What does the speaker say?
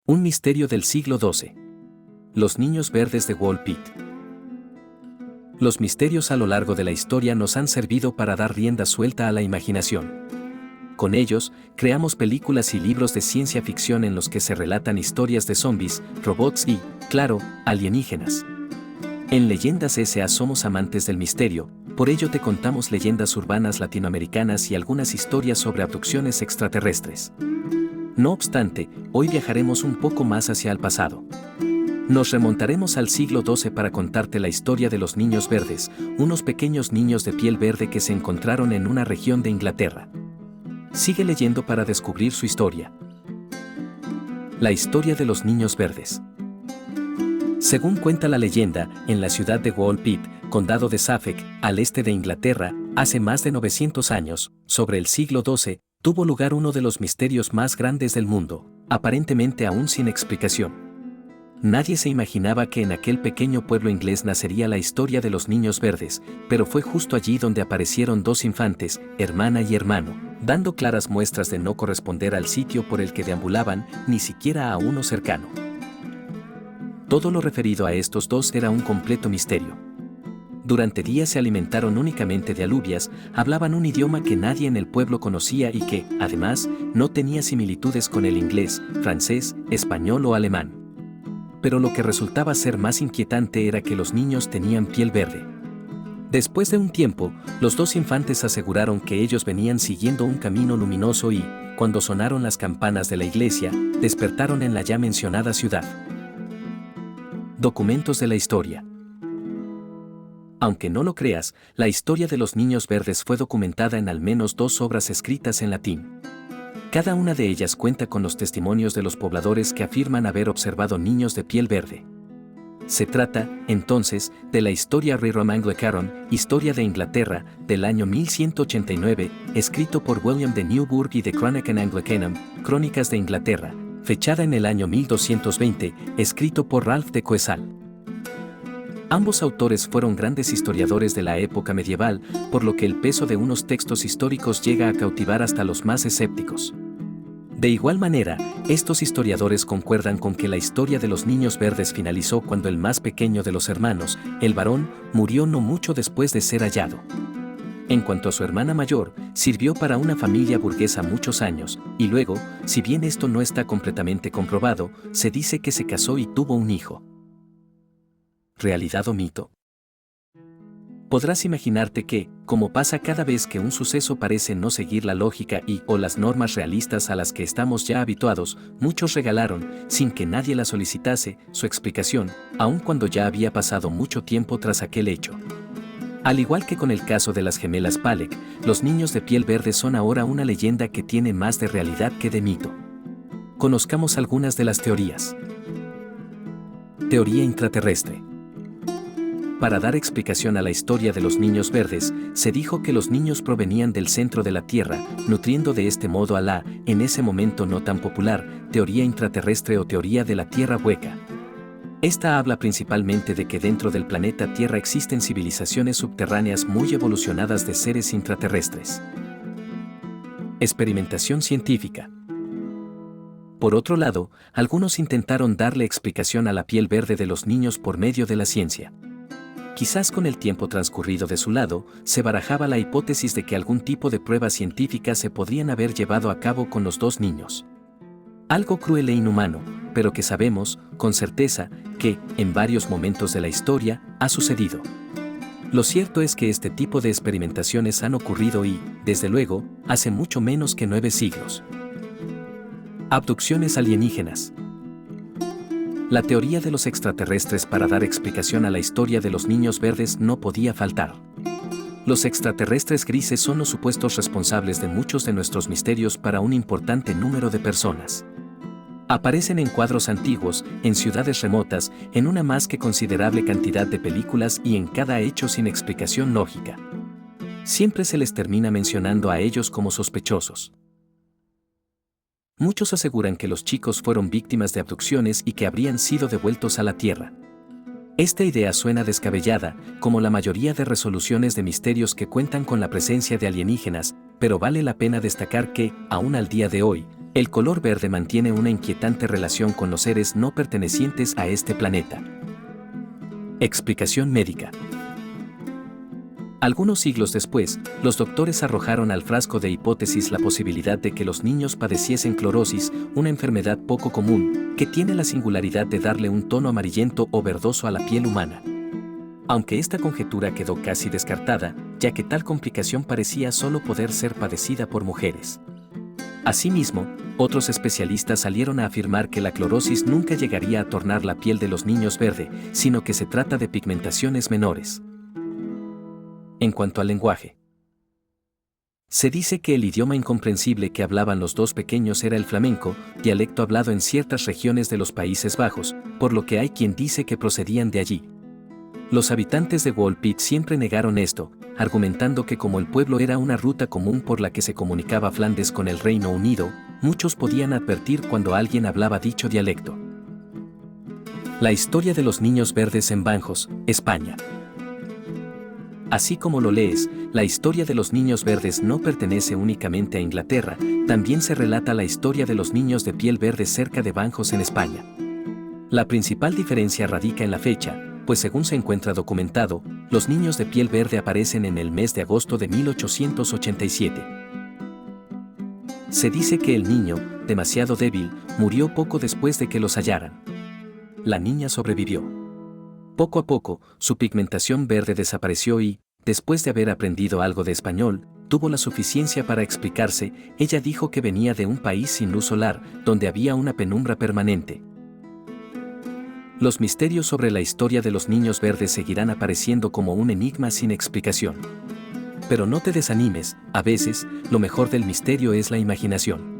Un misterio del siglo XII. Los niños verdes de Wall Pitt. Los misterios a lo largo de la historia nos han servido para dar rienda suelta a la imaginación. Con ellos, creamos películas y libros de ciencia ficción en los que se relatan historias de zombies, robots y, claro, alienígenas. En Leyendas S.A. somos amantes del misterio, por ello te contamos leyendas urbanas latinoamericanas y algunas historias sobre abducciones extraterrestres. No obstante, hoy viajaremos un poco más hacia el pasado. Nos remontaremos al siglo XII para contarte la historia de los niños verdes, unos pequeños niños de piel verde que se encontraron en una región de Inglaterra. Sigue leyendo para descubrir su historia. La historia de los niños verdes. Según cuenta la leyenda, en la ciudad de Wall Pitt, condado de Suffolk, al este de Inglaterra, hace más de 900 años, sobre el siglo XII, tuvo lugar uno de los misterios más grandes del mundo, aparentemente aún sin explicación. Nadie se imaginaba que en aquel pequeño pueblo inglés nacería la historia de los niños verdes, pero fue justo allí donde aparecieron dos infantes, hermana y hermano, dando claras muestras de no corresponder al sitio por el que deambulaban, ni siquiera a uno cercano. Todo lo referido a estos dos era un completo misterio. Durante días se alimentaron únicamente de alubias, hablaban un idioma que nadie en el pueblo conocía y que, además, no tenía similitudes con el inglés, francés, español o alemán. Pero lo que resultaba ser más inquietante era que los niños tenían piel verde. Después de un tiempo, los dos infantes aseguraron que ellos venían siguiendo un camino luminoso y, cuando sonaron las campanas de la iglesia, despertaron en la ya mencionada ciudad. Documentos de la historia. Aunque no lo creas, la historia de los niños verdes fue documentada en al menos 2 obras escritas en latín. Cada una de ellas cuenta con los testimonios de los pobladores que afirman haber observado niños de piel verde. Se trata, entonces, de la Historia Rerum Anglicarum, Historia de Inglaterra, del año 1189, escrito por William de Newburgh y de Chronicon Anglicanum, Crónicas de Inglaterra, fechada en el año 1220, escrito por Ralph de Coesal. Ambos autores fueron grandes historiadores de la época medieval, por lo que el peso de unos textos históricos llega a cautivar hasta los más escépticos. De igual manera, estos historiadores concuerdan con que la historia de los niños verdes finalizó cuando el más pequeño de los hermanos, el varón, murió no mucho después de ser hallado. En cuanto a su hermana mayor, sirvió para una familia burguesa muchos años, y luego, si bien esto no está completamente comprobado, se dice que se casó y tuvo un hijo. ¿Realidad o mito? Podrás imaginarte que, como pasa cada vez que un suceso parece no seguir la lógica o las normas realistas a las que estamos ya habituados, muchos regalaron, sin que nadie la solicitase, su explicación, aun cuando ya había pasado mucho tiempo tras aquel hecho. Al igual que con el caso de las gemelas Palek, los niños de piel verde son ahora una leyenda que tiene más de realidad que de mito. Conozcamos algunas de las teorías. Teoría intraterrestre. Para dar explicación a la historia de los niños verdes, se dijo que los niños provenían del centro de la Tierra, nutriendo de este modo a la, en ese momento no tan popular, teoría intraterrestre o teoría de la Tierra hueca. Esta habla principalmente de que dentro del planeta Tierra existen civilizaciones subterráneas muy evolucionadas de seres intraterrestres. Experimentación científica. Por otro lado, algunos intentaron darle explicación a la piel verde de los niños por medio de la ciencia. Quizás con el tiempo transcurrido de su lado, se barajaba la hipótesis de que algún tipo de pruebas científicas se podrían haber llevado a cabo con los dos niños. Algo cruel e inhumano, pero que sabemos, con certeza, que, en varios momentos de la historia, ha sucedido. Lo cierto es que este tipo de experimentaciones han ocurrido y, desde luego, hace mucho menos que 9 siglos. Abducciones alienígenas. La teoría de los extraterrestres para dar explicación a la historia de los niños verdes no podía faltar. Los extraterrestres grises son los supuestos responsables de muchos de nuestros misterios para un importante número de personas. Aparecen en cuadros antiguos, en ciudades remotas, en una más que considerable cantidad de películas y en cada hecho sin explicación lógica. Siempre se les termina mencionando a ellos como sospechosos. Muchos aseguran que los chicos fueron víctimas de abducciones y que habrían sido devueltos a la Tierra. Esta idea suena descabellada, como la mayoría de resoluciones de misterios que cuentan con la presencia de alienígenas, pero vale la pena destacar que, aún al día de hoy, El color verde mantiene una inquietante relación con los seres no pertenecientes a este planeta. Explicación médica. Algunos siglos después, los doctores arrojaron al frasco de hipótesis la posibilidad de que los niños padeciesen clorosis, una enfermedad poco común, que tiene la singularidad de darle un tono amarillento o verdoso a la piel humana. Aunque esta conjetura quedó casi descartada, ya que tal complicación parecía solo poder ser padecida por mujeres. Asimismo, otros especialistas salieron a afirmar que la clorosis nunca llegaría a tornar la piel de los niños verde, sino que se trata de pigmentaciones menores. En cuanto al lenguaje, se dice que el idioma incomprensible que hablaban los dos pequeños era el flamenco, dialecto hablado en ciertas regiones de los Países Bajos, por lo que hay quien dice que procedían de allí. Los habitantes de Woolpit siempre negaron esto, argumentando que como el pueblo era una ruta común por la que se comunicaba Flandes con el Reino Unido, muchos podían advertir cuando alguien hablaba dicho dialecto. La historia de los niños verdes en Banjos, España. Así como lo lees, la historia de los niños verdes no pertenece únicamente a Inglaterra, también se relata la historia de los niños de piel verde cerca de Banjos en España. La principal diferencia radica en la fecha, pues según se encuentra documentado, los niños de piel verde aparecen en el mes de agosto de 1887. Se dice que el niño, demasiado débil, murió poco después de que los hallaran. La niña sobrevivió. Poco a poco, su pigmentación verde desapareció y, después de haber aprendido algo de español, tuvo la suficiencia para explicarse. Ella dijo que venía de un país sin luz solar, donde había una penumbra permanente. Los misterios sobre la historia de los niños verdes seguirán apareciendo como un enigma sin explicación. Pero no te desanimes, a veces, lo mejor del misterio es la imaginación.